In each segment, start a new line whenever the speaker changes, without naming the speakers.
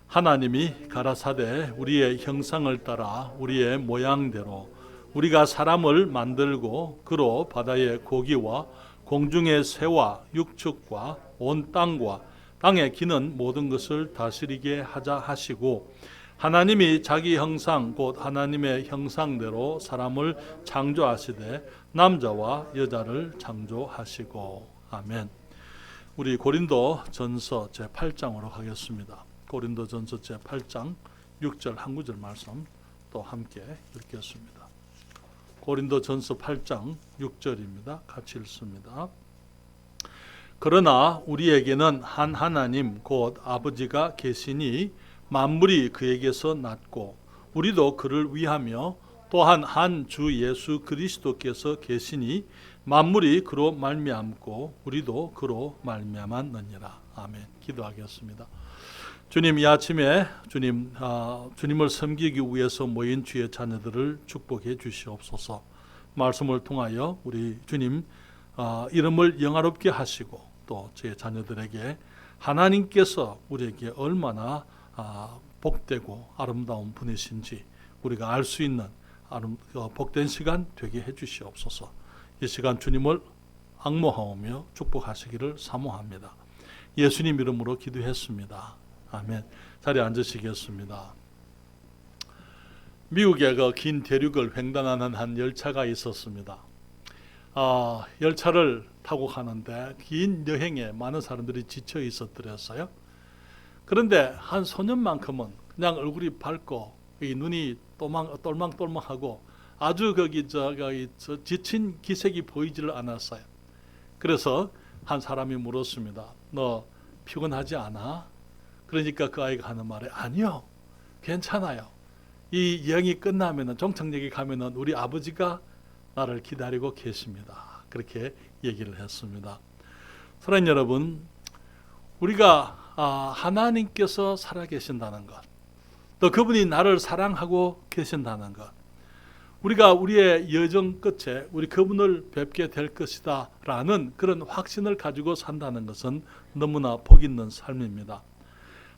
하나님이 가라사대 우리의 형상을 따라 우리의 모양대로 우리가 사람을 만들고 그로 바다의 고기와 공중의 새와 육축과 온 땅과 땅에 기는 모든 것을 다스리게 하자 하시고, 하나님이 자기 형상 곧 하나님의 형상대로 사람을 창조하시되 남자와 여자를 창조하시고. 아멘. 우리 고린도 전서 제8장으로 가겠습니다. 고린도 전서 제8장 6절 한 구절 말씀 또 함께 읽겠습니다. 고린도 전서 8장 6절입니다. 같이 읽습니다. 그러나 우리에게는 한 하나님 곧 아버지가 계시니 만물이 그에게서 났고 우리도 그를 위하며 또한 한 주 예수 그리스도께서 계시니 만물이 그로 말미암고 우리도 그로 말미암았느니라. 아멘. 기도하겠습니다. 주님, 이 아침에 주님을 섬기기 위해서 모인 주의 자녀들을 축복해 주시옵소서. 말씀을 통하여 우리 주님 이름을 영화롭게 하시고 또 제 자녀들에게 하나님께서 우리에게 얼마나 복되고 아름다운 분이신지 우리가 알 수 있는 복된 시간 되게 해 주시옵소서. 이 시간 주님을 앙모하오며 축복하시기를 사모합니다. 예수님 이름으로 기도했습니다. 아멘. 자리에 앉으시겠습니다. 미국의 그 긴 대륙을 횡단하는 한 열차가 있었습니다. 열차를 타고 가는데 긴 여행에 많은 사람들이 지쳐 있었더랬어요. 그런데 한 소년만큼은 그냥 얼굴이 밝고 이 눈이 똘망똘망하고 아주 지친 기색이 보이지를 않았어요. 그래서 한 사람이 물었습니다. 너 피곤하지 않아? 그러니까 그 아이가 하는 말에 아니요, 괜찮아요. 이 여행이 끝나면은 종착역에 가면은 우리 아버지가 나를 기다리고 계십니다. 그렇게 얘기를 했습니다. 사랑하는 여러분, 우리가 하나님께서 살아계신다는 것, 또 그분이 나를 사랑하고 계신다는 것, 우리가 우리의 여정 끝에 우리 그분을 뵙게 될 것이다 라는 그런 확신을 가지고 산다는 것은 너무나 복 있는 삶입니다.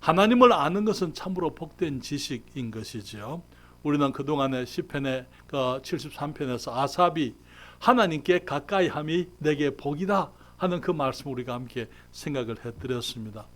하나님을 아는 것은 참으로 복된 지식인 것이지요. 우리는 그동안의 시편의 73편에서 아삽이 하나님께 가까이함이 내게 복이다 하는 그 말씀을 우리가 함께 생각을 해드렸습니다.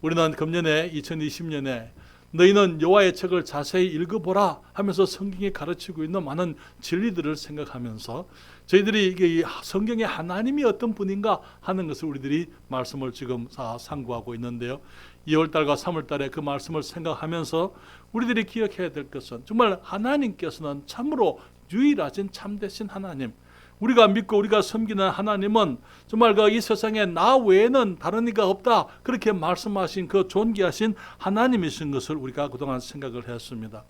우리는 금년에 2020년에 너희는 여호와의 책을 자세히 읽어보라 하면서 성경에 가르치고 있는 많은 진리들을 생각하면서 저희들이 이게 성경의 하나님이 어떤 분인가 하는 것을 우리들이 말씀을 지금 상고하고 있는데요. 2월달과 3월달에 그 말씀을 생각하면서 우리들이 기억해야 될 것은 정말 하나님께서는 참으로 유일하신 참되신 하나님, 우리가 믿고 우리가 섬기는 하나님은 정말 이 세상에 나 외에는 다른 이가 없다 그렇게 말씀하신 그 존귀하신 하나님이신 것을 우리가 그동안 생각을 했습니다.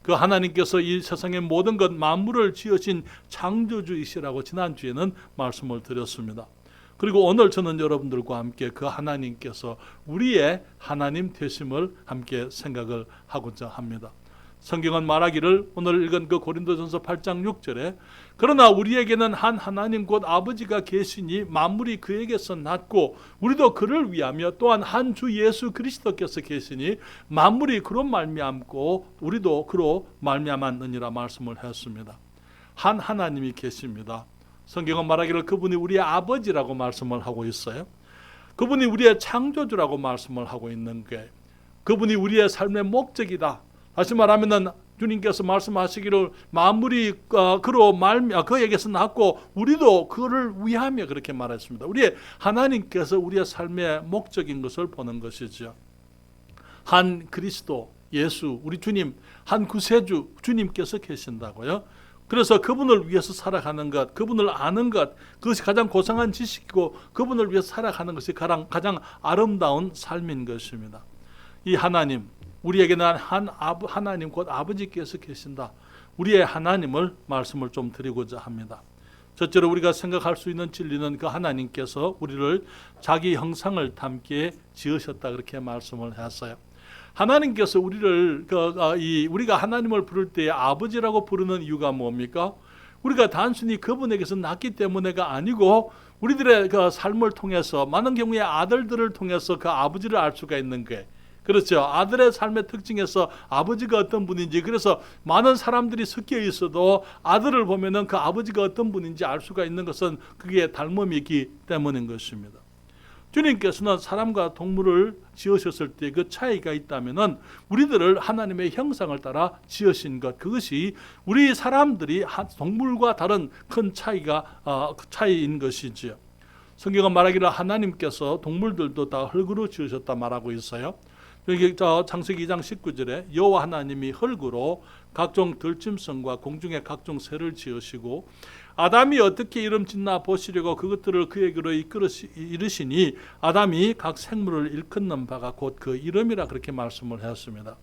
그 하나님께서 이 세상의 모든 것 만물을 지으신 창조주이시라고 지난주에는 말씀을 드렸습니다. 그리고 오늘 저는 여러분들과 함께 그 하나님께서 우리의 하나님 되심을 함께 생각을 하고자 합니다. 성경은 말하기를 오늘 읽은 그 고린도전서 8장 6절에 그러나 우리에게는 한 하나님 곧 아버지가 계시니 만물이 그에게서 났고 우리도 그를 위하며 또한 한 주 예수 그리스도께서 계시니 만물이 그로 말미암고 우리도 그로 말미암았느니라 말씀을 했습니다. 한 하나님이 계십니다. 성경은 말하기를 그분이 우리의 아버지라고 말씀을 하고 있어요. 그분이 우리의 창조주라고 말씀을 하고 있는 게 그분이 우리의 삶의 목적이다. 다시 말하면은 주님께서 말씀하시기를 만물이 그로 그에게서 났고 우리도 그를 위하며 그렇게 말했습니다. 우리의 하나님께서 우리의 삶의 목적인 것을 보는 것이죠. 한 그리스도 예수 우리 주님, 한 구세주 주님께서 계신다고요. 그래서 그분을 위해서 살아가는 것, 그분을 아는 것, 그것이 가장 고상한 지식이고 그분을 위해서 살아가는 것이 가장 아름다운 삶인 것입니다. 이 하나님, 우리에게는 한 하나님 곧 아버지께서 계신다. 우리의 하나님을 말씀을 좀 드리고자 합니다. 첫째로 우리가 생각할 수 있는 진리는 그 하나님께서 우리를 자기 형상을 담게 지으셨다 그렇게 말씀을 했어요. 하나님께서 우리가 하나님을 부를 때 아버지라고 부르는 이유가 뭡니까? 우리가 단순히 그분에게서 났기 때문에가 아니고 우리들의 그 삶을 통해서 많은 경우에 아들들을 통해서 그 아버지를 알 수가 있는 게 그렇죠. 아들의 삶의 특징에서 아버지가 어떤 분인지, 그래서 많은 사람들이 섞여 있어도 아들을 보면은 그 아버지가 어떤 분인지 알 수가 있는 것은 그게 닮음이 있기 때문인 것입니다. 주님께서는 사람과 동물을 지으셨을 때 그 차이가 있다면은 우리들을 하나님의 형상을 따라 지으신 것, 그것이 우리 사람들이 동물과 다른 큰 차이인 것이지요. 성경은 말하기를 하나님께서 동물들도 다 흙으로 지으셨다 말하고 있어요. 여기 창세기 2장 19절에 여호와 하나님이 흙으로 각종 들짐승과 공중의 각종 새를 지으시고 아담이 어떻게 이름 짓나 보시려고 그것들을 그에게로 이르시니 아담이 각 생물을 일컫는 바가 곧 그 이름이라 그렇게 말씀을 했습니다.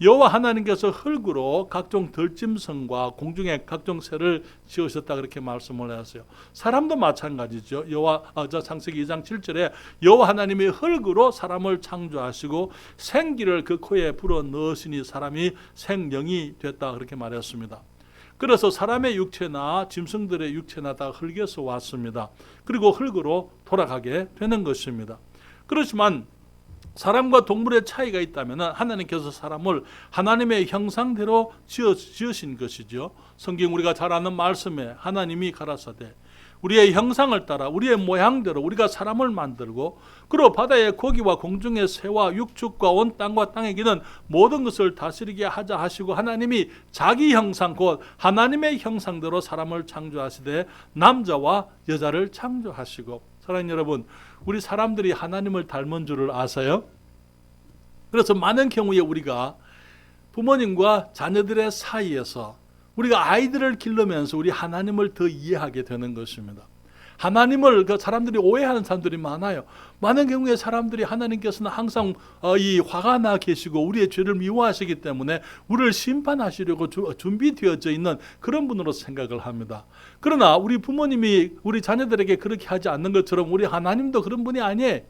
여호와 하나님께서 흙으로 각종 들짐승과 공중의 각종 새를 지으셨다 그렇게 말씀을 했어요. 사람도 마찬가지죠. 창세기 2장 7절에 여호와 하나님이 흙으로 사람을 창조하시고 생기를 그 코에 불어 넣으시니 사람이 생명이 됐다 그렇게 말했습니다. 그래서 사람의 육체나 짐승들의 육체나 다 흙에서 왔습니다. 그리고 흙으로 돌아가게 되는 것입니다. 그렇지만 사람과 동물의 차이가 있다면 하나님께서 사람을 하나님의 형상대로 지으신 것이죠. 성경 우리가 잘 아는 말씀에 하나님이 가라사대 우리의 형상을 따라 우리의 모양대로 우리가 사람을 만들고 그리고 바다의 고기와 공중의 새와 육축과 온 땅과 땅에 기는 모든 것을 다스리게 하자 하시고 하나님이 자기 형상 곧 하나님의 형상대로 사람을 창조하시되 남자와 여자를 창조하시고. 사랑하는 여러분, 우리 사람들이 하나님을 닮은 줄을 아세요? 그래서 많은 경우에 우리가 부모님과 자녀들의 사이에서 우리가 아이들을 기르면서 우리 하나님을 더 이해하게 되는 것입니다. 하나님을 사람들이 오해하는 사람들이 많아요. 많은 경우에 사람들이 하나님께서는 항상 이 화가 나 계시고 우리의 죄를 미워하시기 때문에 우리를 심판하시려고 준비되어져 있는 그런 분으로 생각을 합니다. 그러나 우리 부모님이 우리 자녀들에게 그렇게 하지 않는 것처럼 우리 하나님도 그런 분이 아니에요.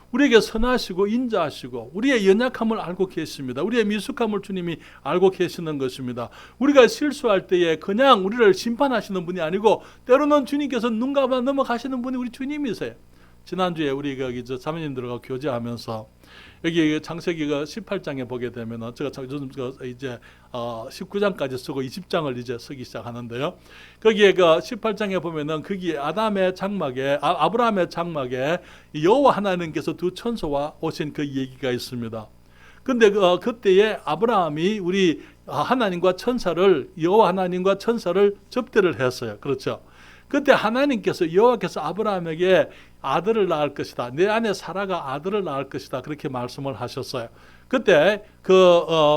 우리에게 선하시고 인자하시고 우리의 연약함을 알고 계십니다. 우리의 미숙함을 주님이 알고 계시는 것입니다. 우리가 실수할 때에 그냥 우리를 심판하시는 분이 아니고 때로는 주님께서 눈 감아 넘어가시는 분이 우리 주님이세요. 지난주에 우리 자매님들과 교제하면서 여기 창세기 18장에 보게 되면 제가 요즘 이제 19장까지 쓰고 20장을 이제 쓰기 시작하는데요. 거기에 18장에 보면은 거기에 아담의 장막에 아브라함의 장막에 여호와 하나님께서 두 천사와 오신 그 얘기가 있습니다. 근데 그때에 아브라함이 우리 하나님과 천사를 여호와 하나님과 천사를 접대를 했어요. 그렇죠? 그때 하나님께서 여호와께서 아브라함에게 아들을 낳을 것이다. 내 아내 사라가 아들을 낳을 것이다. 그렇게 말씀을 하셨어요. 그때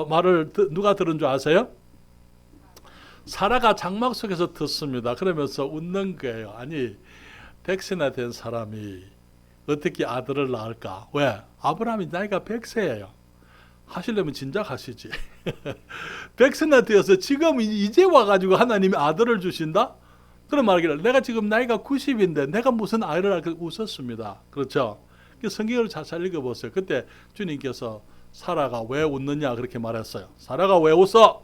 말을 누가 들은 줄 아세요? 사라가 장막 속에서 듣습니다. 그러면서 웃는 거예요. 아니, 100세나 된 사람이 어떻게 아들을 낳을까? 왜? 아브라함이 나이가 100세예요. 하시려면 진작 하시지. 100세나 되어서 지금 이제 와가지고 하나님이 아들을 주신다? 그런 말하기를 내가 지금 나이가 90인데 내가 무슨 아이를 낳을까 웃었습니다. 그렇죠? 성경을 잘 읽어보세요. 그때 주님께서 사라가 왜 웃느냐 그렇게 말했어요. 사라가 왜 웃어?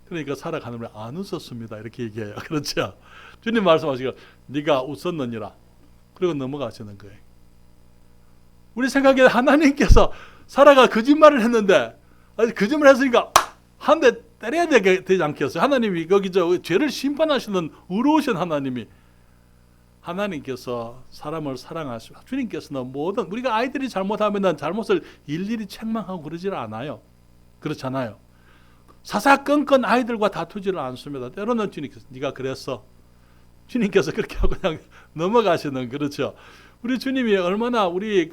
그러니까 사라가 하나님을 안 웃었습니다. 이렇게 얘기해요. 그렇죠? 주님 말씀하시기를 네가 웃었느니라. 그리고 넘어가시는 거예요. 우리 생각에 하나님께서 사라가 거짓말을 했는데 거짓말 했으니까 한 대 때려야 되지 않겠어요? 하나님이 거기 죄를 심판하시는 의로우신 하나님께서 사람을 사랑하시고 주님께서는 모든 우리가 아이들이 잘못하면 잘못을 일일이 책망하고 그러질 않아요. 그렇잖아요. 사사건건 아이들과 다투지를 않습니다. 때로는 주님께서 네가 그랬어. 주님께서 그렇게 하고 그냥 넘어가시는. 그렇죠. 우리 주님이 얼마나 우리의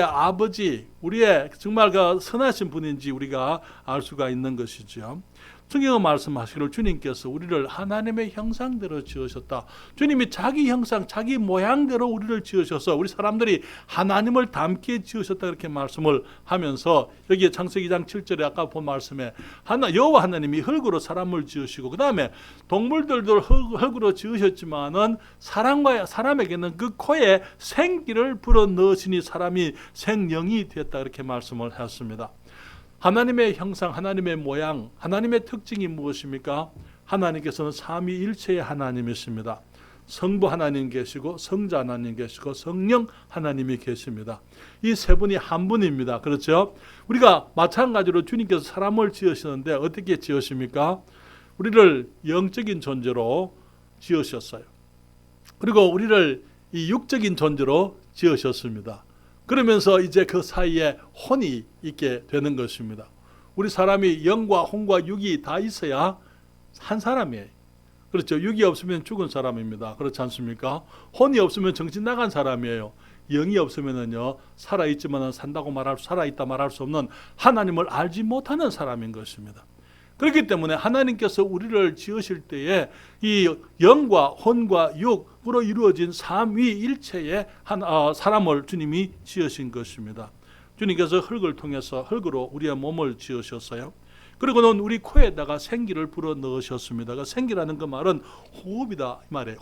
아버지, 우리의 정말 선하신 분인지 우리가 알 수가 있는 것이죠. 성경은 말씀하시기를 주님께서 우리를 하나님의 형상대로 지으셨다. 주님이 자기 형상, 자기 모양대로 우리를 지으셔서 우리 사람들이 하나님을 닮게 지으셨다 그렇게 말씀을 하면서 여기에 창세기 2장 7절에 아까 본 말씀에 여호와 하나님이 흙으로 사람을 지으시고 그 다음에 동물들도 흙으로 지으셨지만은 사람에게는 그 코에 생기를 불어 넣으시니 사람이 생명이 되었다 그렇게 말씀을 했습니다. 하나님의 형상, 하나님의 모양, 하나님의 특징이 무엇입니까? 하나님께서는 삼위일체의 하나님이십니다. 성부 하나님 계시고 성자 하나님 계시고 성령 하나님이 계십니다. 이 세 분이 한 분입니다. 그렇죠? 우리가 마찬가지로 주님께서 사람을 지으시는데 어떻게 지으십니까? 우리를 영적인 존재로 지으셨어요. 그리고 우리를 이 육적인 존재로 지으셨습니다. 그러면서 이제 그 사이에 혼이 있게 되는 것입니다. 우리 사람이 영과 혼과 육이 다 있어야 한 사람이에요. 그렇죠? 육이 없으면 죽은 사람입니다. 그렇지 않습니까? 혼이 없으면 정신 나간 사람이에요. 영이 없으면은요, 살아있지만 살아있다 말할 수 없는 하나님을 알지 못하는 사람인 것입니다. 그렇기 때문에 하나님께서 우리를 지으실 때에 이 영과 혼과 육으로 이루어진 삼위일체의 사람을 주님이 지으신 것입니다. 주님께서 흙을 통해서 흙으로 우리의 몸을 지으셨어요. 그리고는 우리 코에다가 생기를 불어 넣으셨습니다. 그 생기라는 그 말은 호흡이다 이 말이에요.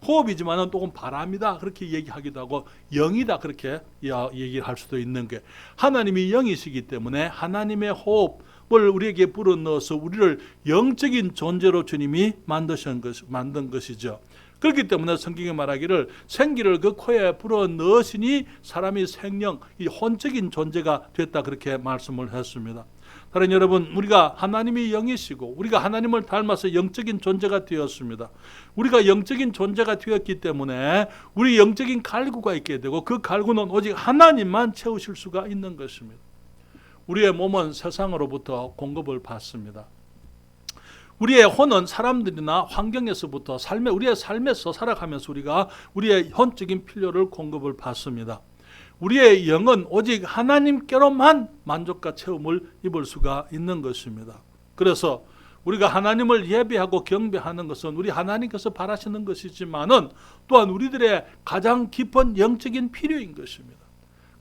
호흡이지만은 조금 바람이다 그렇게 얘기하기도 하고 영이다 그렇게 얘기를 할 수도 있는 게, 하나님이 영이시기 때문에 하나님의 호흡을 우리에게 불어 넣어서 우리를 영적인 존재로 주님이 만든 것이죠. 그렇기 때문에 성경에 말하기를 생기를 그 코에 불어 넣으시니 사람이 생명, 이 혼적인 존재가 됐다 그렇게 말씀을 했습니다. 다른 여러분, 우리가 하나님이 영이시고 우리가 하나님을 닮아서 영적인 존재가 되었습니다. 우리가 영적인 존재가 되었기 때문에 우리 영적인 갈구가 있게 되고 그 갈구는 오직 하나님만 채우실 수가 있는 것입니다. 우리의 몸은 세상으로부터 공급을 받습니다. 우리의 혼은 사람들이나 환경에서부터 우리의 삶에서 살아가면서 우리가 우리의 혼적인 필요를 공급을 받습니다. 우리의 영은 오직 하나님께로만 만족과 체험을 입을 수가 있는 것입니다. 그래서 우리가 하나님을 예배하고 경배하는 것은 우리 하나님께서 바라시는 것이지만은 또한 우리들의 가장 깊은 영적인 필요인 것입니다.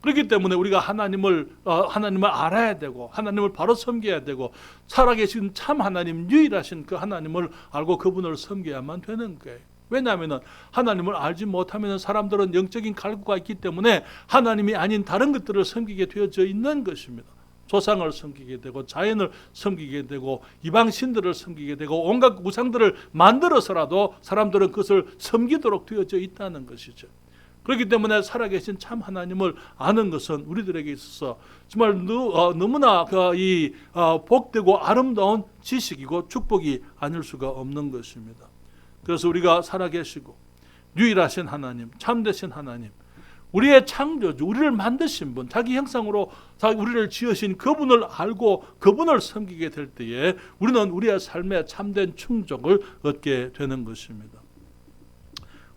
그렇기 때문에 우리가 하나님을 알아야 되고 하나님을 바로 섬겨야 되고 살아계신 참 하나님, 유일하신 그 하나님을 알고 그분을 섬겨야만 되는 거예요. 왜냐하면 하나님을 알지 못하면 사람들은 영적인 갈구가 있기 때문에 하나님이 아닌 다른 것들을 섬기게 되어져 있는 것입니다. 조상을 섬기게 되고 자연을 섬기게 되고 이방 신들을 섬기게 되고 온갖 우상들을 만들어서라도 사람들은 그것을 섬기도록 되어져 있다는 것이죠. 그렇기 때문에 살아계신 참 하나님을 아는 것은 우리들에게 있어서 정말 너무나 복되고 아름다운 지식이고 축복이 아닐 수가 없는 것입니다. 그래서 우리가 살아계시고 유일하신 하나님, 참되신 하나님, 우리의 창조주, 우리를 만드신 분, 자기 형상으로 우리를 지으신 그분을 알고 그분을 섬기게 될 때에 우리는 우리의 삶에 참된 충족을 얻게 되는 것입니다.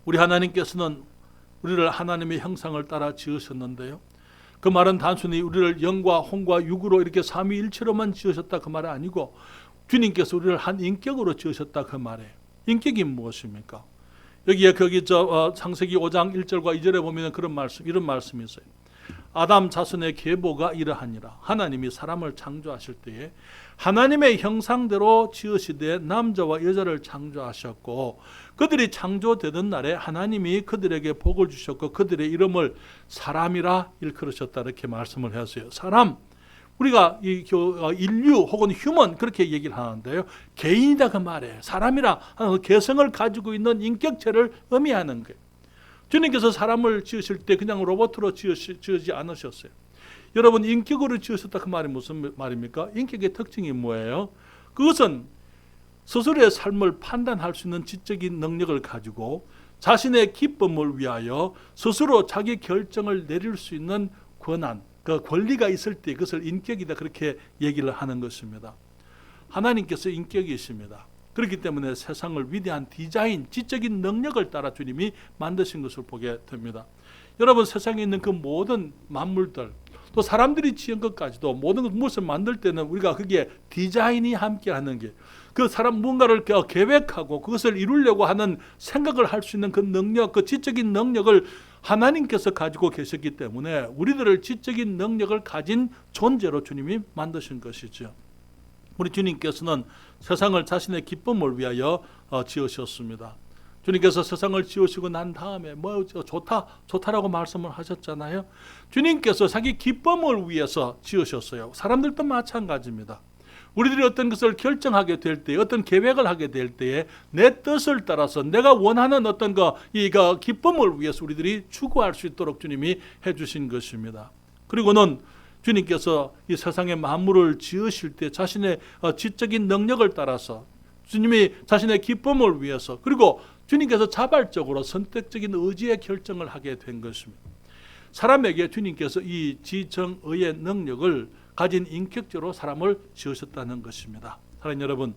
우리 하나님께서는 우리를 하나님의 형상을 따라 지으셨는데요, 그 말은 단순히 우리를 영과 혼과 육으로 이렇게 삼위일체로만 지으셨다 그 말이 아니고 주님께서 우리를 한 인격으로 지으셨다 그 말이에요. 인격이 무엇입니까? 여기에 창세기 5장 1절과 2절에 보면 이런 말씀이 있어요. 아담 자손의 계보가 이러하니라. 하나님이 사람을 창조하실 때에 하나님의 형상대로 지으시되 남자와 여자를 창조하셨고 그들이 창조되던 날에 하나님이 그들에게 복을 주셨고 그들의 이름을 사람이라 일컬으셨다 이렇게 말씀을 했어요. 사람, 우리가 인류 혹은 휴먼 그렇게 얘기를 하는데요, 개인이다 그 말이에요. 사람이라 하는 개성을 가지고 있는 인격체를 의미하는 거예요. 주님께서 사람을 지으실 때 그냥 로봇으로 지으지 않으셨어요. 여러분, 인격으로 지으셨다 그 말이 무슨 말입니까? 인격의 특징이 뭐예요? 그것은 스스로의 삶을 판단할 수 있는 지적인 능력을 가지고 자신의 기쁨을 위하여 스스로 자기 결정을 내릴 수 있는 권한, 그 권리가 있을 때 그것을 인격이다 그렇게 얘기를 하는 것입니다. 하나님께서 인격이십니다. 그렇기 때문에 세상을 위대한 디자인, 지적인 능력을 따라 주님이 만드신 것을 보게 됩니다. 여러분, 세상에 있는 그 모든 만물들, 또 사람들이 지은 것까지도 모든 무엇을 만들 때는 우리가 그게 디자인이 함께하는 게, 그 사람 뭔가를 계획하고 그것을 이루려고 하는 생각을 할 수 있는 그 능력, 그 지적인 능력을 하나님께서 가지고 계셨기 때문에 우리들을 지적인 능력을 가진 존재로 주님이 만드신 것이죠. 우리 주님께서는 세상을 자신의 기쁨을 위하여 지으셨습니다. 주님께서 세상을 지으시고 난 다음에 좋다라고 말씀을 하셨잖아요. 주님께서 자기 기쁨을 위해서 지으셨어요. 사람들도 마찬가지입니다. 우리들이 어떤 것을 결정하게 될 때, 어떤 계획을 하게 될 때에 내 뜻을 따라서 내가 원하는 어떤 이 기쁨을 위해서 우리들이 추구할 수 있도록 주님이 해주신 것입니다. 그리고는 주님께서 이 세상의 만물을 지으실 때 자신의 지적인 능력을 따라서 주님이 자신의 기쁨을 위해서, 그리고 주님께서 자발적으로 선택적인 의지의 결정을 하게 된 것입니다. 사람에게 주님께서 이 지정의의 능력을 가진 인격적으로 사람을 지으셨다는 것입니다. 사랑하는 여러분,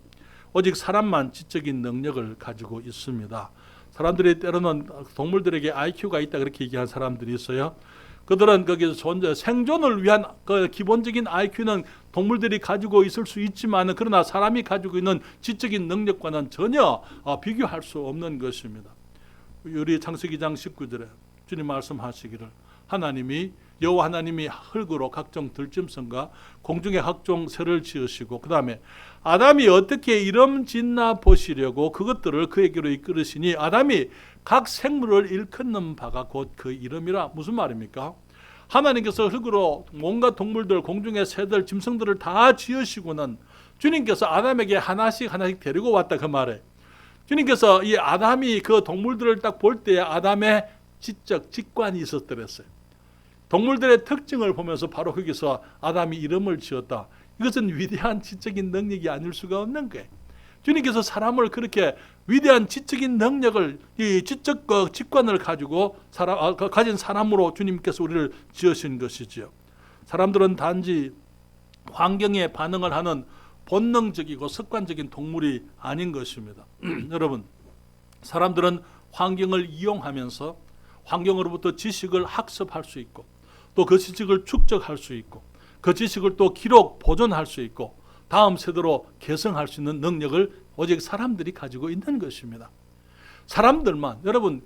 오직 사람만 지적인 능력을 가지고 있습니다. 사람들이 때로는 동물들에게 IQ가 있다 그렇게 얘기하는 사람들이 있어요. 그들은 거기서 생존을 위한 그 기본적인 IQ는 동물들이 가지고 있을 수 있지만, 그러나 사람이 가지고 있는 지적인 능력과는 전혀 비교할 수 없는 것입니다. 우리 창세기 2장 19절에 주님 말씀하시기를, 하나님이 여호와 하나님이 흙으로 각종 들짐승과 공중의 각종 새를 지으시고, 그 다음에 아담이 어떻게 이름 짓나 보시려고 그것들을 그에게로 이끌으시니 아담이 각 생물을 일컫는 바가 곧 그 이름이라. 무슨 말입니까? 하나님께서 흙으로 온갖 동물들, 공중의 새들, 짐승들을 다 지으시고는 주님께서 아담에게 하나씩 데리고 왔다, 그 말에. 주님께서 이 아담이 그 동물들을 딱 볼 때에 아담의 지적 직관이 있었더랬어요. 동물들의 특징을 보면서 바로 거기서 아담이 이름을 지었다. 이것은 위대한 지적인 능력이 아닐 수가 없는 거예요. 주님께서 사람을 그렇게 위대한 지적인 능력을, 이 지적 직관을 가지고 가진 사람으로 주님께서 우리를 지으신 것이지요. 사람들은 단지 환경에 반응을 하는 본능적이고 습관적인 동물이 아닌 것입니다. 여러분, 사람들은 환경을 이용하면서 환경으로부터 지식을 학습할 수 있고, 또 그 지식을 축적할 수 있고, 그 지식을 또 기록, 보존할 수 있고, 다음 세대로 계승할 수 있는 능력을 오직 사람들이 가지고 있는 것입니다. 사람들만, 여러분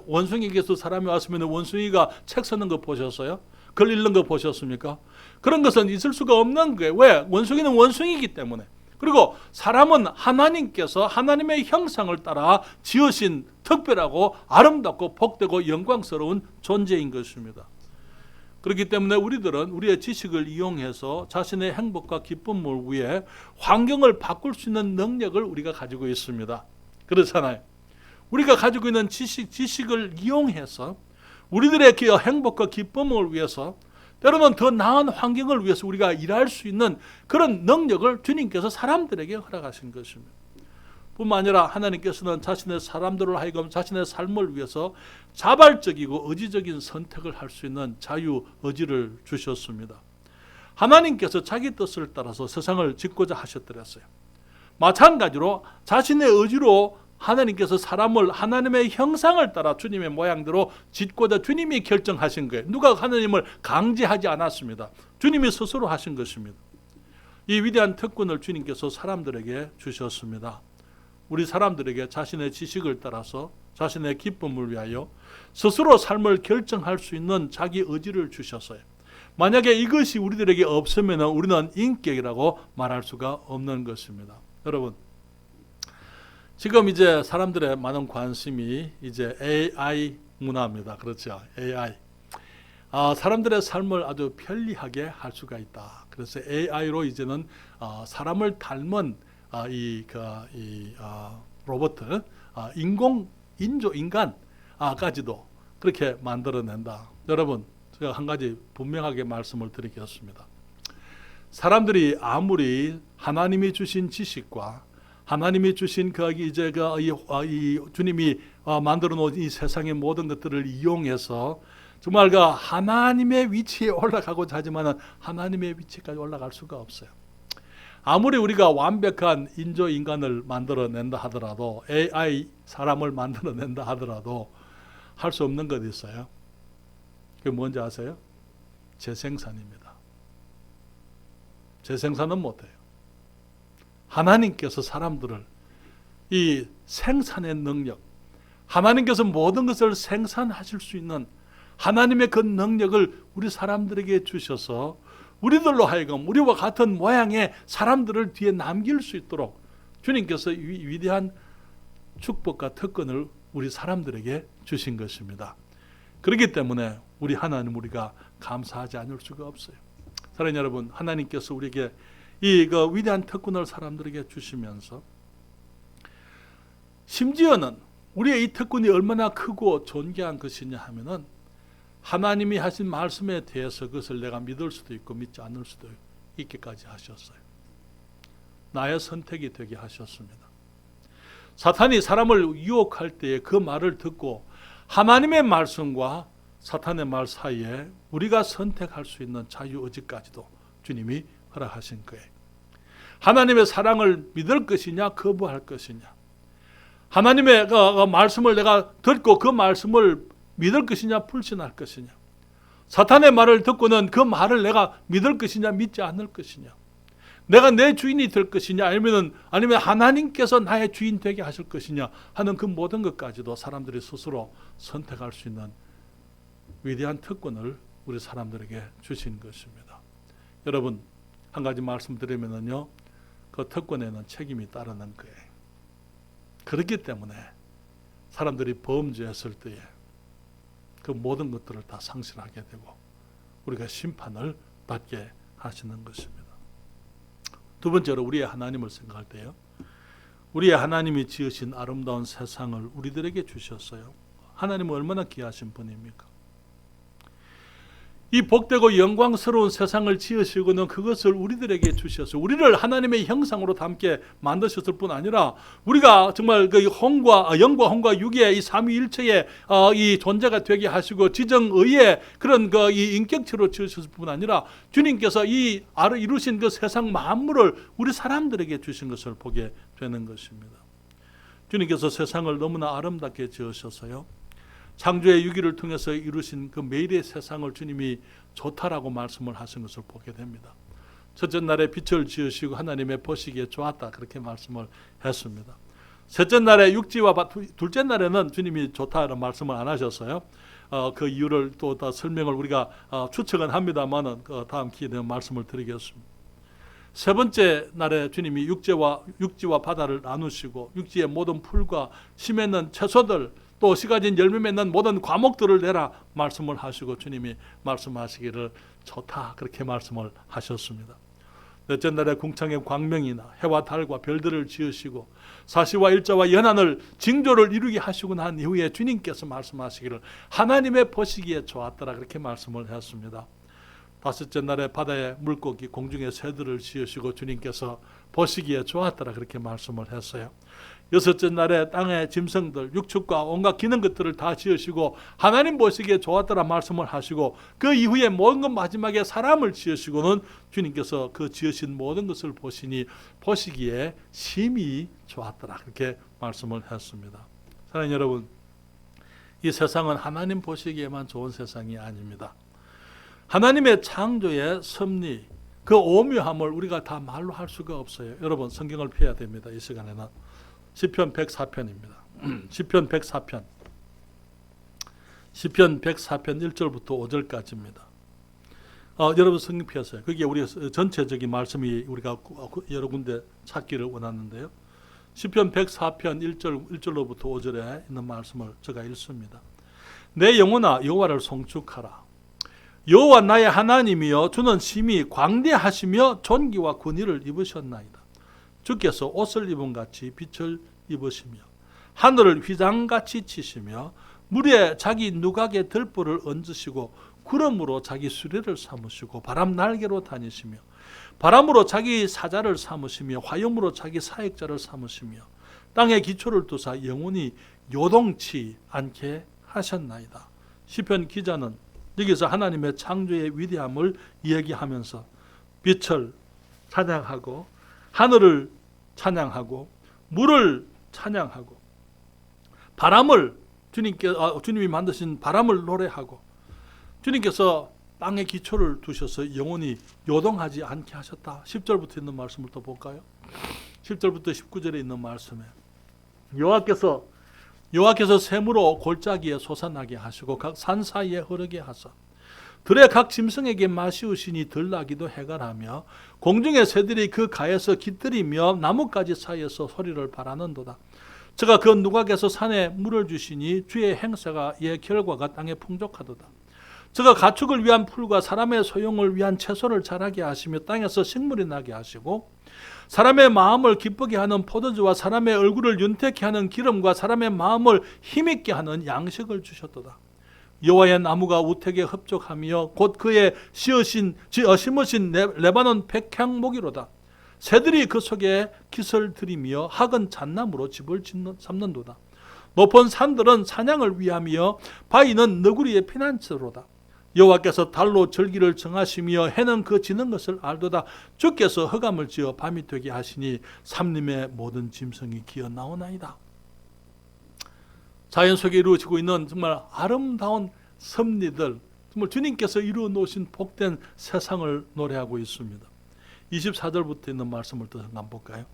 원숭이에게서 사람이 왔으면 원숭이가 책 쓰는 거 보셨어요? 글 읽는 거 보셨습니까? 그런 것은 있을 수가 없는 거예요. 왜? 원숭이는 원숭이기 때문에. 그리고 사람은 하나님께서 하나님의 형상을 따라 지으신 특별하고 아름답고 복되고 영광스러운 존재인 것입니다. 그렇기 때문에 우리들은 우리의 지식을 이용해서 자신의 행복과 기쁨을 위해 환경을 바꿀 수 있는 능력을 우리가 가지고 있습니다. 그렇잖아요. 우리가 가지고 있는 지식을 이용해서 우리들의 행복과 기쁨을 위해서, 때로는 더 나은 환경을 위해서 우리가 일할 수 있는 그런 능력을 주님께서 사람들에게 허락하신 것입니다. 뿐만 아니라 하나님께서는 자신의 사람들을 하여금 자신의 삶을 위해서 자발적이고 의지적인 선택을 할 수 있는 자유 의지를 주셨습니다. 하나님께서 자기 뜻을 따라서 세상을 짓고자 하셨더랬어요. 마찬가지로 자신의 의지로 하나님께서 사람을 하나님의 형상을 따라 주님의 모양대로 짓고자 주님이 결정하신 거예요. 누가 하나님을 강제하지 않았습니다. 주님이 스스로 하신 것입니다. 이 위대한 특권을 주님께서 사람들에게 주셨습니다. 우리 사람들에게 자신의 지식을 따라서 자신의 기쁨을 위하여 스스로 삶을 결정할 수 있는 자기 의지를 주셨어요. 만약에 이것이 우리들에게 없으면 우리는 인격이라고 말할 수가 없는 것입니다. 여러분, 지금 이제 사람들의 많은 관심이 이제 AI 문화입니다. 그렇죠? AI. 사람들의 삶을 아주 편리하게 할 수가 있다. 그래서 AI로 이제는 사람을 닮은 로봇, 인간까지도 그렇게 만들어낸다. 여러분, 제가 한 가지 분명하게 말씀을 드리겠습니다. 사람들이 아무리 하나님이 주신 지식과 하나님이 주신 주님이 만들어 놓은 이 세상의 모든 것들을 이용해서 정말 하나님의 위치에 올라가고자 하지만 하나님의 위치까지 올라갈 수가 없어요. 아무리 우리가 완벽한 인조인간을 만들어낸다 하더라도, AI 사람을 만들어낸다 하더라도 할 수 없는 것이 있어요. 그게 뭔지 아세요? 재생산입니다. 재생산은 못해요. 하나님께서 사람들을 이 생산의 능력, 하나님께서 모든 것을 생산하실 수 있는 하나님의 그 능력을 우리 사람들에게 주셔서 우리들로 하여금 우리와 같은 모양의 사람들을 뒤에 남길 수 있도록 주님께서 위대한 축복과 특권을 우리 사람들에게 주신 것입니다. 그렇기 때문에 우리 하나님 우리가 감사하지 않을 수가 없어요. 사랑하는 여러분, 하나님께서 우리에게 이 위대한 특권을 사람들에게 주시면서 심지어는 우리의 이 특권이 얼마나 크고 존귀한 것이냐 하면은 하나님이 하신 말씀에 대해서 그것을 내가 믿을 수도 있고 믿지 않을 수도 있게까지 하셨어요. 나의 선택이 되게 하셨습니다. 사탄이 사람을 유혹할 때에 그 말을 듣고 하나님의 말씀과 사탄의 말 사이에 우리가 선택할 수 있는 자유의지까지도 주님이 허락하신 거예요. 하나님의 사랑을 믿을 것이냐 거부할 것이냐, 하나님의 말씀을 내가 듣고 그 말씀을 믿을 것이냐 불신할 것이냐, 사탄의 말을 듣고는 그 말을 내가 믿을 것이냐 믿지 않을 것이냐, 내가 내 주인이 될 것이냐 아니면 하나님께서 나의 주인 되게 하실 것이냐 하는 그 모든 것까지도 사람들이 스스로 선택할 수 있는 위대한 특권을 우리 사람들에게 주신 것입니다. 여러분, 한 가지 말씀드리면요, 그 특권에는 책임이 따르는 거예요. 그렇기 때문에 사람들이 범죄했을 때에 그 모든 것들을 다 상실하게 되고 우리가 심판을 받게 하시는 것입니다. 두 번째로 우리의 하나님을 생각할 때요, 우리의 하나님이 지으신 아름다운 세상을 우리들에게 주셨어요. 하나님은 얼마나 귀하신 분입니까? 이 복되고 영광스러운 세상을 지으시고는 그것을 우리들에게 주셨어요. 우리를 하나님의 형상으로 닮게 만드셨을 뿐 아니라 우리가 정말 그 영과 혼과 육의 이 삼위일체의 이 존재가 되게 하시고 지정의의 그런 이 인격체로 지으셨을 뿐 아니라 주님께서 이 이루신 그 세상 만물을 우리 사람들에게 주신 것을 보게 되는 것입니다. 주님께서 세상을 너무나 아름답게 지으셨어요. 창조의 유기를 통해서 이루신 그 매일의 세상을 주님이 좋다라고 말씀을 하신 것을 보게 됩니다. 첫째 날에 빛을 지으시고 하나님의 보시기에 좋았다, 그렇게 말씀을 했습니다. 셋째 날에 육지와 둘째 날에는 주님이 좋다라는 말씀을 안 하셨어요. 그 이유를 또 다 설명을 우리가 추측은 합니다만은 다음 기회에 대한 말씀을 드리겠습니다. 세 번째 날에 주님이 육지와 바다를 나누시고 육지의 모든 풀과 심에 있는 채소들 또 씨 가진 열매 맺는 모든 과목들을 내라 말씀을 하시고 주님이 말씀하시기를 좋다, 그렇게 말씀을 하셨습니다. 넷째 날에 궁창의 광명이나 해와 달과 별들을 지으시고 사시와 일자와 연한을 징조를 이루게 하시고 난 이후에 주님께서 말씀하시기를 하나님의 보시기에 좋았더라, 그렇게 말씀을 했습니다. 다섯째 날에 바다의 물고기 공중의 새들을 지으시고 주님께서 보시기에 좋았더라, 그렇게 말씀을 했어요. 여섯째 날에 땅의 짐승들 육축과 온갖 기는 것들을 다 지으시고 하나님 보시기에 좋았더라 말씀을 하시고 그 이후에 모든 것 마지막에 사람을 지으시고는 주님께서 그 지으신 모든 것을 보시기에 심히 좋았더라, 그렇게 말씀을 했습니다. 사랑하는 여러분, 이 세상은 하나님 보시기에만 좋은 세상이 아닙니다. 하나님의 창조의 섭리, 그 오묘함을 우리가 다 말로 할 수가 없어요. 여러분, 성경을 펴야 됩니다. 이 시간에는 시편 104편입니다. 시편 104편 1절부터 5절까지입니다. 여러분 성경 펴세요. 그게 우리 전체적인 말씀이 우리가 여러 군데 찾기를 원하는데요. 시편 104편 1절로부터 5절에 있는 말씀을 제가 읽습니다. 내 영혼아 여호와를 송축하라. 여호와 나의 하나님이여, 주는 심히 광대하시며 존귀와 권위를 입으셨나이다. 주께서 옷을 입은 같이 빛을 입으시며 하늘을 휘장같이 치시며 물에 자기 누각의 들보를 얹으시고 구름으로 자기 수레를 삼으시고 바람 날개로 다니시며 바람으로 자기 사자를 삼으시며 화염으로 자기 사역자를 삼으시며 땅에 기초를 두사 영원히 요동치 않게 하셨나이다. 시편 기자는 여기서 하나님의 창조의 위대함을 이야기하면서 빛을 찬양하고 하늘을 찬양하고 물을 찬양하고 바람을 주님이 만드신 바람을 노래하고 주님께서 땅에 기초를 두셔서 영원히 요동하지 않게 하셨다. 10절부터 있는 말씀을 또 볼까요? 10절부터 19절에 있는 말씀에 여호와께서 샘으로 골짜기에 솟아나게 하시고 각 산 사이에 흐르게 하사 들의 각 짐승에게 마시우시니 들나기도 해갈하며 공중의 새들이 그 가에서 깃들이며 나뭇가지 사이에서 소리를 바라는도다. 저가 그 누각에서 산에 물을 주시니 주의 행사가 예 결과가 땅에 풍족하도다. 저가 가축을 위한 풀과 사람의 소용을 위한 채소를 자라게 하시며 땅에서 식물이 나게 하시고 사람의 마음을 기쁘게 하는 포도주와 사람의 얼굴을 윤택케 하는 기름과 사람의 마음을 힘있게 하는 양식을 주셨도다. 여호와의 나무가 우택에 흡족하며 곧 그의 심으신 레바논 백향목이로다. 새들이 그 속에 깃을 들이며 학은 잣나무로 집을 삼는도다. 높은 산들은 사냥을 위하며 바위는 너구리의 피난처로다. 여호와께서 달로 절기를 정하시며 해는 그 지는 것을 알도다. 주께서 흑암을 지어 밤이 되게 하시니 삼림의 모든 짐승이 기어 나오나이다. 자연 속에 이루어지고 있는 정말 아름다운 섭리들, 정말 주님께서 이루어 놓으신 복된 세상을 노래하고 있습니다. 24절부터 있는 말씀을 또 한번 볼까요?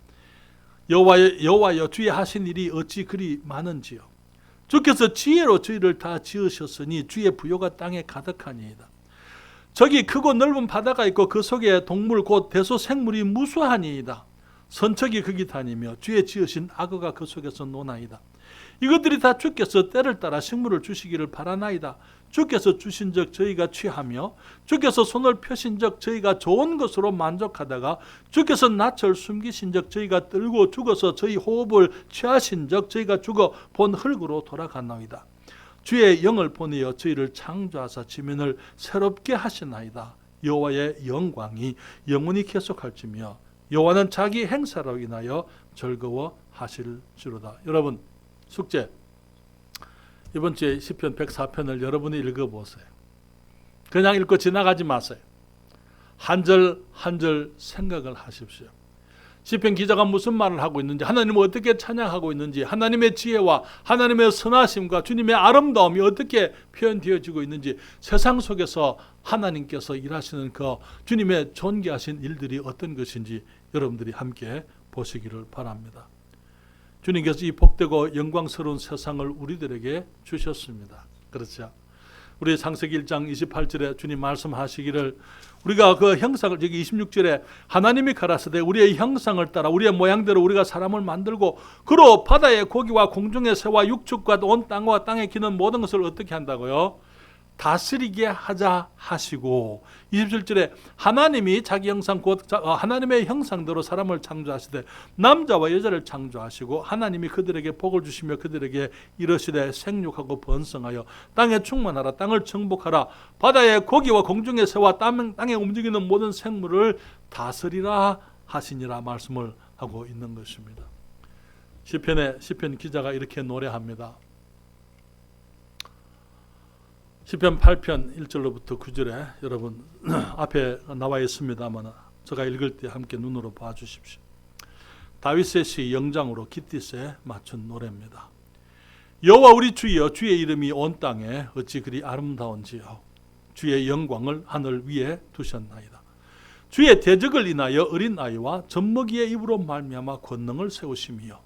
여호와여 주의 하신 일이 어찌 그리 많은지요. 주께서 지혜로 저희를 다 지으셨으니 주의 부요가 땅에 가득하니이다. 저기 크고 넓은 바다가 있고 그 속에 동물 곧 대소생물이 무수하니이다. 선척이 거기 다니며 주의 지으신 악어가 그 속에서 노나이다. 이것들이 다 주께서 때를 따라 식물을 주시기를 바라나이다. 주께서 주신 적 저희가 취하며 주께서 손을 펴신 적 저희가 좋은 것으로 만족하다가 주께서 낯을 숨기신 적 저희가 떨고 죽어서 저희 호흡을 취하신 적 저희가 죽어 본 흙으로 돌아가나이다. 주의 영을 보내어 저희를 창조하사 지면을 새롭게 하시나이다. 여호와의 영광이 영원히 계속할지며 여호와는 자기 행사로 인하여 즐거워하실지로다. 여러분, 숙제, 이번 주에 시편 104편을 여러분이 읽어보세요. 그냥 읽고 지나가지 마세요. 한 절 한 절 생각을 하십시오. 시편 기자가 무슨 말을 하고 있는지, 하나님을 어떻게 찬양하고 있는지, 하나님의 지혜와 하나님의 선하심과 주님의 아름다움이 어떻게 표현되어지고 있는지, 세상 속에서 하나님께서 일하시는 그 주님의 존귀하신 일들이 어떤 것인지 여러분들이 함께 보시기를 바랍니다. 주님께서 이 복되고 영광스러운 세상을 우리들에게 주셨습니다. 그렇죠? 우리 창세기 1장 28절에 주님 말씀하시기를 우리가 그 형상을, 여기 26절에 하나님이 가라사대 우리의 형상을 따라 우리의 모양대로 우리가 사람을 만들고 그로 바다의 고기와 공중의 새와 육축과 온 땅과 땅에 기는 모든 것을 어떻게 한다고요? 다스리게 하자 하시고, 27절에 하나님이 자기 형상 곧 하나님의 형상대로 사람을 창조하시되 남자와 여자를 창조하시고 하나님이 그들에게 복을 주시며 그들에게 이르시되 생육하고 번성하여 땅에 충만하라. 땅을 정복하라. 바다의 고기와 공중의 새와 땅에 움직이는 모든 생물을 다스리라 하시니라 말씀을 하고 있는 것입니다. 시편 기자가 이렇게 노래합니다. 시편 8편 1절로부터 9절에 여러분 앞에 나와 있습니다만 제가 읽을 때 함께 눈으로 봐주십시오. 다윗의 시 영장으로 깃딧에 맞춘 노래입니다. 여호와 우리 주여, 주의 이름이 온 땅에 어찌 그리 아름다운지요. 주의 영광을 하늘 위에 두셨나이다. 주의 대적을 인하여 어린 아이와 젖먹이의 입으로 말미암아 권능을 세우시며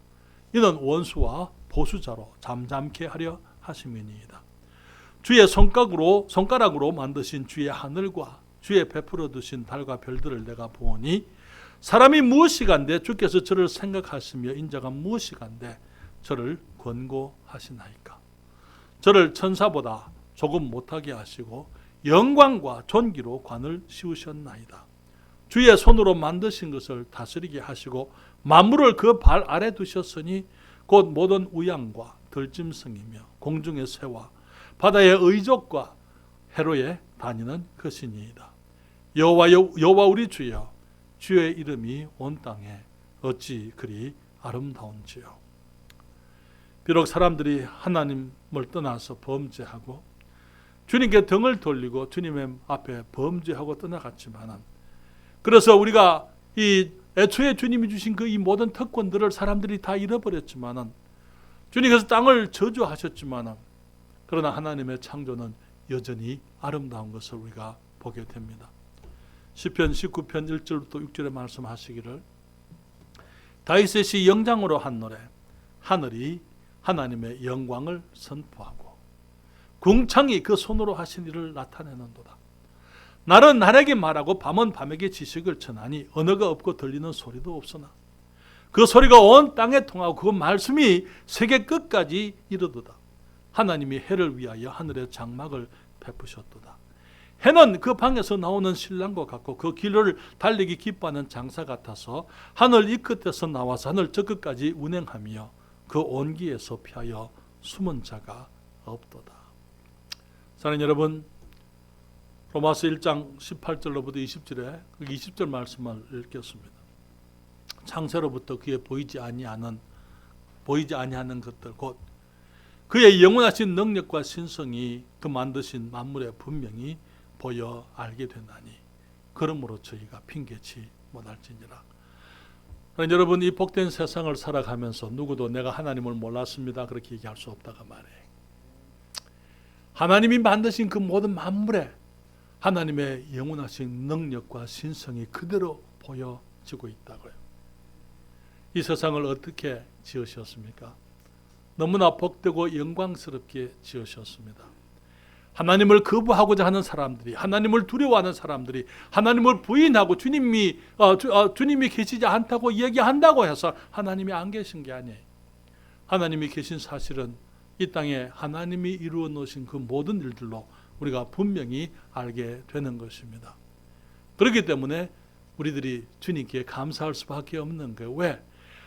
이는 원수와 보수자로 잠잠케 하려 하심이니이다. 주의 손가락으로 만드신 주의 하늘과 주의 베풀어 두신 달과 별들을 내가 보니 사람이 무엇이간데 주께서 저를 생각하시며 인자가 무엇이간데 저를 권고하시나이까. 저를 천사보다 조금 못하게 하시고 영광과 존귀로 관을 씌우셨나이다. 주의 손으로 만드신 것을 다스리게 하시고 만물을 그 발 아래 두셨으니 곧 모든 우양과 들짐승이며 공중의 새와 바다의 의족과 해로에 다니는 것이니이다. 여호와 우리 주여, 주의 이름이 온 땅에 어찌 그리 아름다운지요. 비록 사람들이 하나님을 떠나서 범죄하고 주님께 등을 돌리고 주님의 앞에 범죄하고 떠나갔지만, 그래서 우리가 이 애초에 주님이 주신 그 이 모든 특권들을 사람들이 다 잃어버렸지만, 주님께서 땅을 저주하셨지만, 그러나 하나님의 창조는 여전히 아름다운 것을 우리가 보게 됩니다. 시편 19편 1절부터 6절에 말씀하시기를 다윗의 시 영장으로 한 노래, 하늘이 하나님의 영광을 선포하고 궁창이 그 손으로 하신 일을 나타내는도다. 날은 날에게 말하고 밤은 밤에게 지식을 전하니 언어가 없고 들리는 소리도 없으나 그 소리가 온 땅에 통하고 그 말씀이 세계 끝까지 이르도다. 하나님이 해를 위하여 하늘의 장막을 베푸셨도다. 해는 그 방에서 나오는 신랑과 같고 그 길을 달리기 기뻐하는 장사 같아서 하늘 이 끝에서 나와서 하늘 저 끝까지 운행하며 그 온기에서 피하여 숨은 자가 없도다. 사랑하는 여러분, 로마서 1장 18절로부터 20절에 20절 말씀을 읽겠습니다. 창세로부터 그의 보이지 아니하는 것들 곧 그의 영원하신 능력과 신성이 그 만드신 만물에 분명히 보여 알게 되나니 그러므로 저희가 핑계치 못할지니라. 여러분, 이 복된 세상을 살아가면서 누구도 내가 하나님을 몰랐습니다 그렇게 얘기할 수 없다가 말이에요. 하나님이 만드신 그 모든 만물에 하나님의 영원하신 능력과 신성이 그대로 보여지고 있다고요. 이 세상을 어떻게 지으셨습니까? 너무나 복되고 영광스럽게 지으셨습니다. 하나님을 거부하고자 하는 사람들이, 하나님을 두려워하는 사람들이, 하나님을 부인하고 주님이 계시지 않다고 얘기한다고 해서 하나님이 안 계신 게 아니에요. 하나님이 계신 사실은 이 땅에 하나님이 이루어 놓으신 그 모든 일들로 우리가 분명히 알게 되는 것입니다. 그렇기 때문에 우리들이 주님께 감사할 수밖에 없는 거예요. 왜?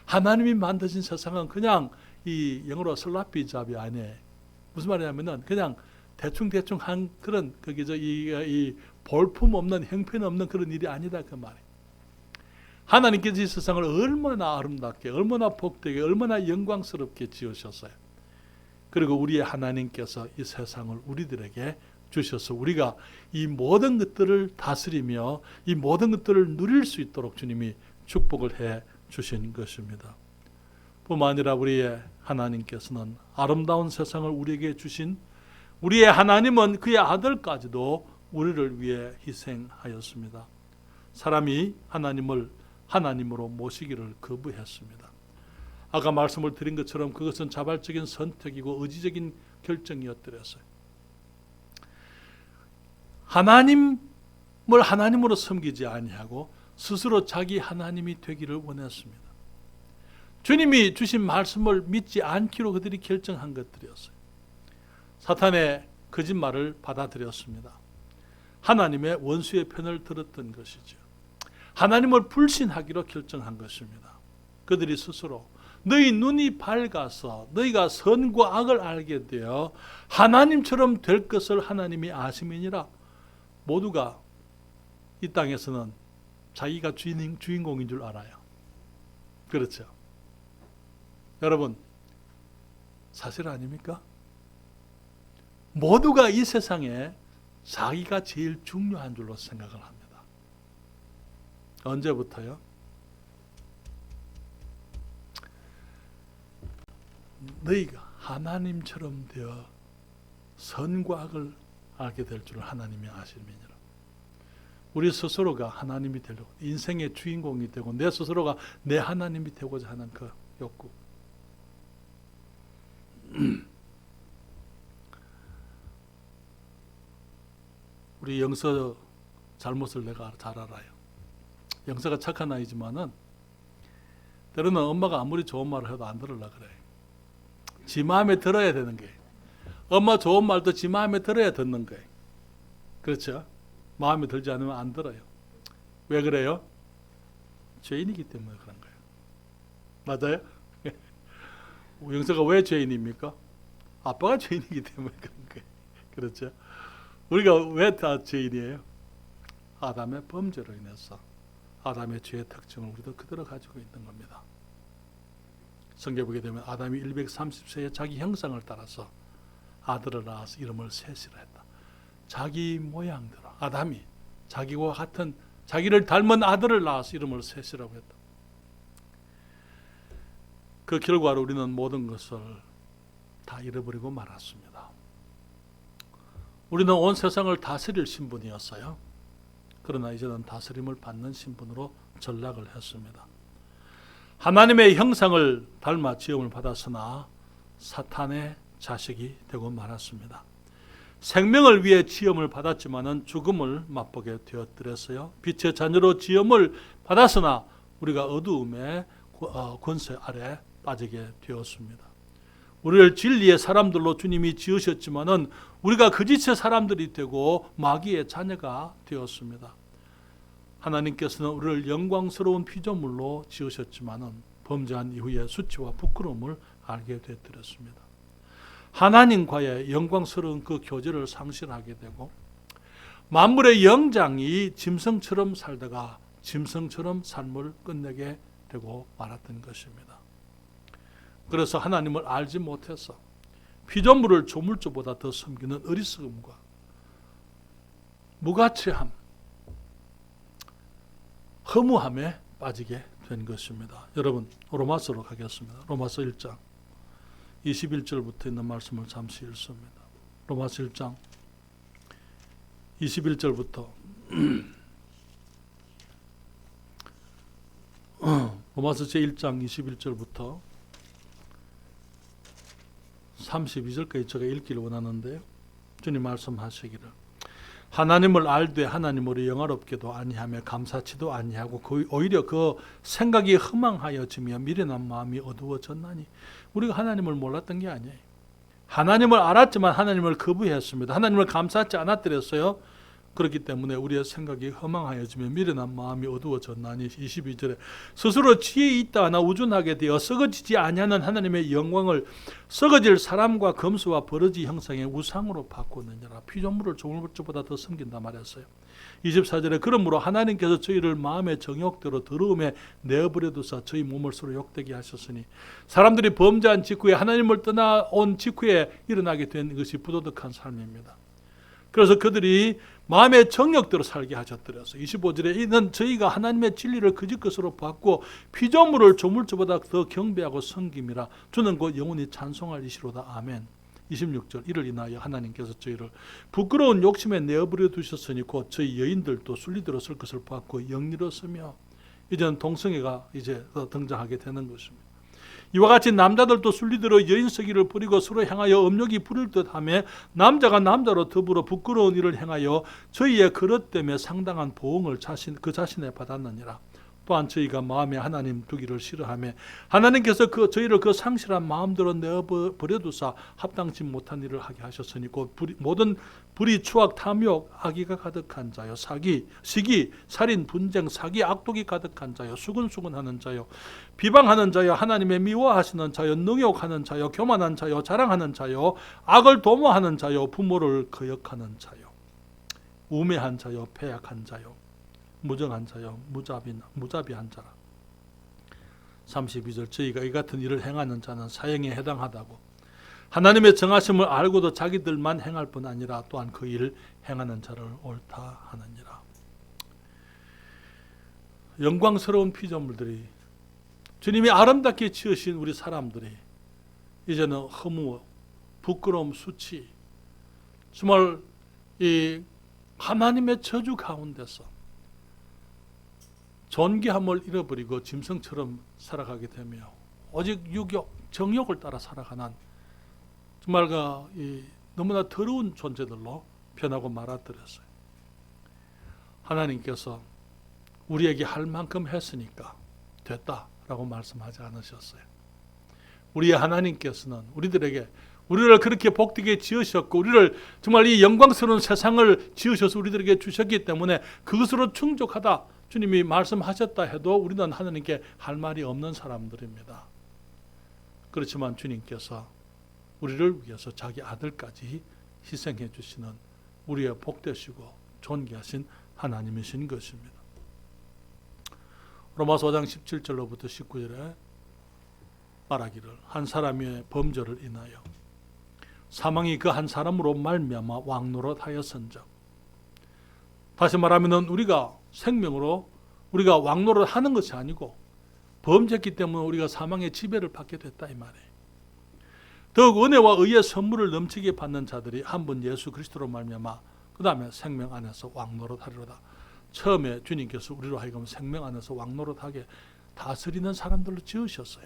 하나님이 만드신 세상은 그냥 이 영어로 슬라피 잡이 아니에요. 무슨 말이냐면은 그냥 대충 한 그런 거기서 이 볼품 없는 형편 없는 그런 일이 아니다 그 말이에요. 하나님께서 이 세상을 얼마나 아름답게, 얼마나 복되게, 얼마나 영광스럽게 지으셨어요. 그리고 우리의 하나님께서 이 세상을 우리들에게 주셔서 우리가 이 모든 것들을 다스리며 이 모든 것들을 누릴 수 있도록 주님이 축복을 해 주신 것입니다. 뿐만 아니라 우리의 하나님께서는 아름다운 세상을 우리에게 주신 우리의 하나님은 그의 아들까지도 우리를 위해 희생하였습니다. 사람이 하나님을 하나님으로 모시기를 거부했습니다. 아까 말씀을 드린 것처럼 그것은 자발적인 선택이고 의지적인 결정이었더랬어요. 하나님을 하나님으로 섬기지 아니하고 스스로 자기 하나님이 되기를 원했습니다. 주님이 주신 말씀을 믿지 않기로 그들이 결정한 것들이었어요. 사탄의 거짓말을 받아들였습니다. 하나님의 원수의 편을 들었던 것이죠. 하나님을 불신하기로 결정한 것입니다. 그들이 스스로 너희 눈이 밝아서 너희가 선과 악을 알게 되어 하나님처럼 될 것을 하나님이 아심이니라. 모두가 이 땅에서는 자기가 주인공인 줄 알아요. 그렇죠? 여러분, 사실 아닙니까? 모두가 이 세상에 자기가 제일 중요한 줄로 생각을 합니다. 언제부터요? 너희가 하나님처럼 되어 선과 악을 알게 될 줄을 하나님이 아심이니라. 우리 스스로가 하나님이 되려고, 인생의 주인공이 되고 내 스스로가 내 하나님이 되고자 하는 그 욕구. 우리 영서 잘못을 내가 잘 알아요. 영서가 착한 아이지만은 때로는 엄마가 아무리 좋은 말을 해도 안 들으려고 그래. 지 마음에 들어야 되는 거예요. 엄마 좋은 말도 지 마음에 들어야 듣는 거예요. 그렇죠? 마음에 들지 않으면 안 들어요. 왜 그래요? 죄인이기 때문에 그런 거예요. 맞아요? 영서가 왜 죄인입니까? 아빠가 죄인이기 때문에 그런 거예요. 그렇죠? 우리가 왜 다 죄인이에요? 아담의 범죄로 인해서 아담의 죄의 특징을 우리도 그대로 가지고 있는 겁니다. 성경에 보게 되면 아담이 130세에 자기 형상을 따라서 아들을 낳아서 이름을 셋이라 했다. 자기 모양대로 아담이 자기와 같은 자기를 닮은 아들을 낳아서 이름을 셋이라고 했다. 그 결과로 우리는 모든 것을 다 잃어버리고 말았습니다. 우리는 온 세상을 다스릴 신분이었어요. 그러나 이제는 다스림을 받는 신분으로 전락을 했습니다. 하나님의 형상을 닮아 지음을 받았으나 사탄의 자식이 되고 말았습니다. 생명을 위해 지음을 받았지만은 죽음을 맛보게 되었더랬어요. 빛의 자녀로 지음을 받았으나 우리가 어두움의 권세 아래 빠지게 되었습니다. 우리를 진리의 사람들로 주님이 지으셨지만은 우리가 거짓의 사람들이 되고 마귀의 자녀가 되었습니다. 하나님께서는 우리를 영광스러운 피조물로 지으셨지만은 범죄한 이후에 수치와 부끄러움을 알게 되었습니다. 하나님과의 영광스러운 그 교제를 상실하게 되고 만물의 영장이 짐승처럼 살다가 짐승처럼 삶을 끝내게 되고 말았던 것입니다. 그래서 하나님을 알지 못해서 피조물을 조물주보다 더 섬기는 어리석음과 무가치함, 허무함에 빠지게 된 것입니다. 여러분, 로마서로 가겠습니다. 로마서 1장 21절부터 있는 말씀을 잠시 읽습니다. 로마서 1장 21절부터 로마서 제1장 21절부터 32절까지 제가 읽기를 원하는데요. 주님 말씀하시기를 하나님을 알되 하나님으로 영화롭게도 아니하며 감사치도 아니하고 오히려 그 생각이 허망하여지며 미련한 마음이 어두워졌나니 우리가 하나님을 몰랐던 게 아니에요. 하나님을 알았지만 하나님을 거부했습니다. 하나님을 감사하지 않았더랬어요. 그렇기 때문에 우리의 생각이 허망하여지며 미련한 마음이 어두워졌나니 22절에 스스로 지혜 있다 하나 우준하게 되어 썩어지지 아니하는 하나님의 영광을 썩어질 사람과 검수와 버러지 형상의 우상으로 바꾸느니라. 피조물을 조물주보다 더 섬긴다 말했어요. 24절에 그러므로 하나님께서 저희를 마음의 정욕대로 더러움에 내어버려두사 저희 몸을 서로 욕되게 하셨으니 사람들이 범죄한 직후에 하나님을 떠나온 직후에 일어나게 된 것이 부도덕한 삶입니다. 그래서 그들이 마음의 정욕대로 살게 하셨더랬어요. 25절에 이는 저희가 하나님의 진리를 거짓 것으로 받고 피조물을 조물주보다 더 경배하고 섬김이라 주는 곧 영원히 찬송할 이시로다. 아멘. 26절 이를 인하여 하나님께서 저희를 부끄러운 욕심에 내어버려 두셨으니 곧 저희 여인들도 순리대로 쓸 것을 받고 영리로서며 이제는 동성애가 이제 등장하게 되는 것입니다. 이와 같이 남자들도 순리대로 여인 서기를 버리고 서로 향하여 음욕이 부릴 듯하며 남자가 남자로 더불어 부끄러운 일을 행하여 저희의 그릇 때문에 상당한 보응을 그 자신에 받았느니라. 또한 저희가 마음에 하나님 두기를 싫어하며 하나님께서 저희를 그 상실한 마음대로 내어버려두사 합당치 못한 일을 하게 하셨으니 곧 모든 불의, 추악, 탐욕, 악의가 가득한 자요 사기, 시기, 살인, 분쟁, 사기, 악독이 가득한 자요 수근수근하는 자요 비방하는 자요 하나님의 미워하시는 자요 능욕하는 자요 교만한 자요 자랑하는 자요 악을 도모하는 자요 부모를 거역하는 자요 우매한 자요 패약한 자요 무정한 자요 무자비한 자라. 32절 저희가 이 같은 일을 행하는 자는 사형에 해당하다고 하나님의 정하심을 알고도 자기들만 행할 뿐 아니라 또한 그 일을 행하는 자를 옳다 하느니라. 영광스러운 피조물들이 주님이 아름답게 지으신 우리 사람들이 이제는 허무, 부끄러움, 수치 정말 이 하나님의 저주 가운데서 존귀함을 잃어버리고 짐승처럼 살아가게 되며 오직 육욕, 정욕을 따라 살아가는 정말 너무나 더러운 존재들로 변하고 말았더랬어요. 하나님께서 우리에게 할 만큼 했으니까 됐다라고 말씀하지 않으셨어요. 우리의 하나님께서는 우리를 그렇게 복되게 지으셨고 우리를 정말 이 영광스러운 세상을 지으셔서 우리들에게 주셨기 때문에 그것으로 충족하다 주님이 말씀하셨다 해도 우리는 하나님께 할 말이 없는 사람들입니다. 그렇지만 주님께서 우리를 위해서 자기 아들까지 희생해 주시는 우리의 복되시고 존귀하신 하나님이신 것입니다. 로마서 5장 17절로부터 19절에 말하기를 한 사람의 범죄를 인하여 사망이 그 한 사람으로 말미암아 왕노릇하였은즉 다시 말하면 우리가 생명으로 우리가 왕노릇 하는 것이 아니고 범죄했기 때문에 우리가 사망의 지배를 받게 됐다 이 말이에요. 더욱 은혜와 의의 선물을 넘치게 받는 자들이 한 분 예수 그리스도로 말미암아 그 다음에 생명 안에서 왕노릇하리로다. 처음에 주님께서 우리로 하여금 생명 안에서 왕노릇하게 다스리는 사람들로 지으셨어요.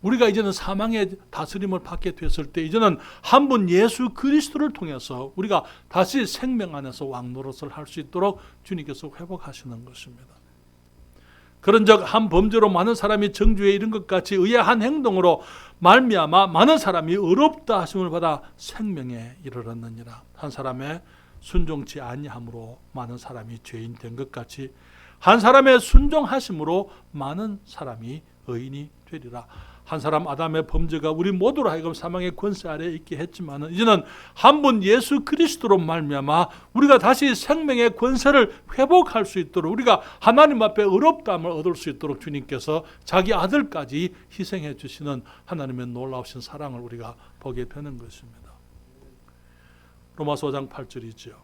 우리가 이제는 사망의 다스림을 받게 됐을 때 이제는 한 분 예수 그리스도를 통해서 우리가 다시 생명 안에서 왕노릇을 할 수 있도록 주님께서 회복하시는 것입니다. 그런즉 한 범죄로 많은 사람이 정죄에 이른 것 같이 의의 한 행동으로 말미암아 많은 사람이 의롭다 하심을 받아 생명에 이르렀느니라. 한 사람의 순종치 아니함으로 많은 사람이 죄인 된 것 같이 한 사람의 순종하심으로 많은 사람이 의인이 되리라. 한 사람 아담의 범죄가 우리 모두로 하여금 사망의 권세 아래에 있게 했지만 이제는 한 분 예수 그리스도로 말미암아 우리가 다시 생명의 권세를 회복할 수 있도록 우리가 하나님 앞에 의롭다함을 얻을 수 있도록 주님께서 자기 아들까지 희생해 주시는 하나님의 놀라우신 사랑을 우리가 보게 되는 것입니다. 로마서 5장 8절이죠.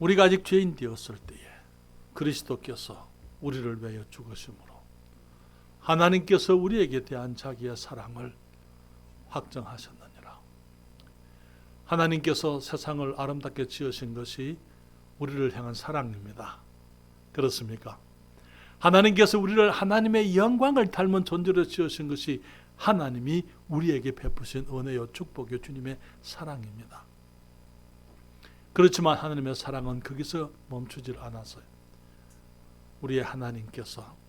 우리가 아직 죄인 되었을 때에 그리스도께서 우리를 위하여 죽으심으로 하나님께서 우리에게 대한 자기의 사랑을 확정하셨느니라. 하나님께서 세상을 아름답게 지으신 것이 우리를 향한 사랑입니다. 그렇습니까? 하나님께서 우리를 하나님의 영광을 닮은 존재로 지으신 것이 하나님이 우리에게 베푸신 은혜요 축복요 주님의 사랑입니다. 그렇지만 하나님의 사랑은 거기서 멈추질 않았어요. 우리의 하나님께서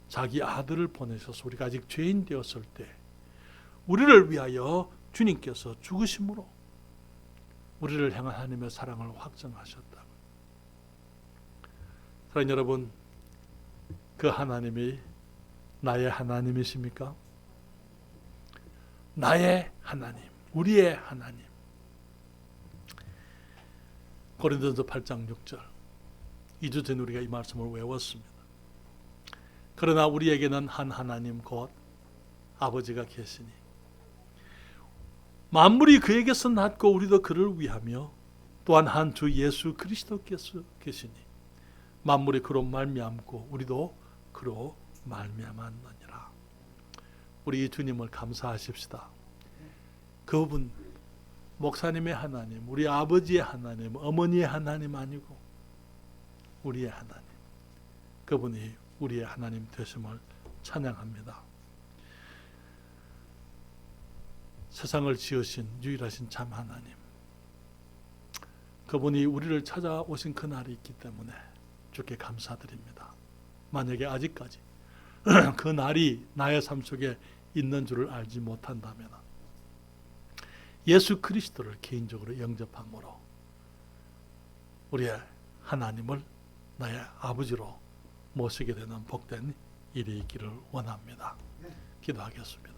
자기 아들을 보내셔서 우리가 아직 죄인 되었을 때 우리를 위하여 주님께서 죽으심으로 우리를 향한 하나님의 사랑을 확정하셨다. 사랑하는 여러분, 그 하나님이 나의 하나님이십니까? 나의 하나님, 우리의 하나님. 고린도전서 8장 6절 2주 전에 우리가 이 말씀을 외웠습니다. 그러나 우리에게는 한 하나님 곧 아버지가 계시니 만물이 그에게서 났고 우리도 그를 위하며 또한 한 주 예수 그리스도께서 계시니 만물이 그로 말미암고 우리도 그로 말미암았느니라. 우리 주님을 감사하십시다. 그분 목사님의 하나님, 우리 아버지의 하나님, 어머니의 하나님 아니고 우리의 하나님, 그분이 우리의 하나님 되심을 찬양합니다. 세상을 지으신 유일하신 참 하나님, 그분이 우리를 찾아오신 그날이 있기 때문에 주께 감사드립니다. 만약에 아직까지 그 날이 나의 삶 속에 있는 줄을 알지 못한다면 예수 그리스도를 개인적으로 영접함으로 우리의 하나님을 나의 아버지로 모시게 되는 복된 일이 있기를 원합니다. 기도하겠습니다.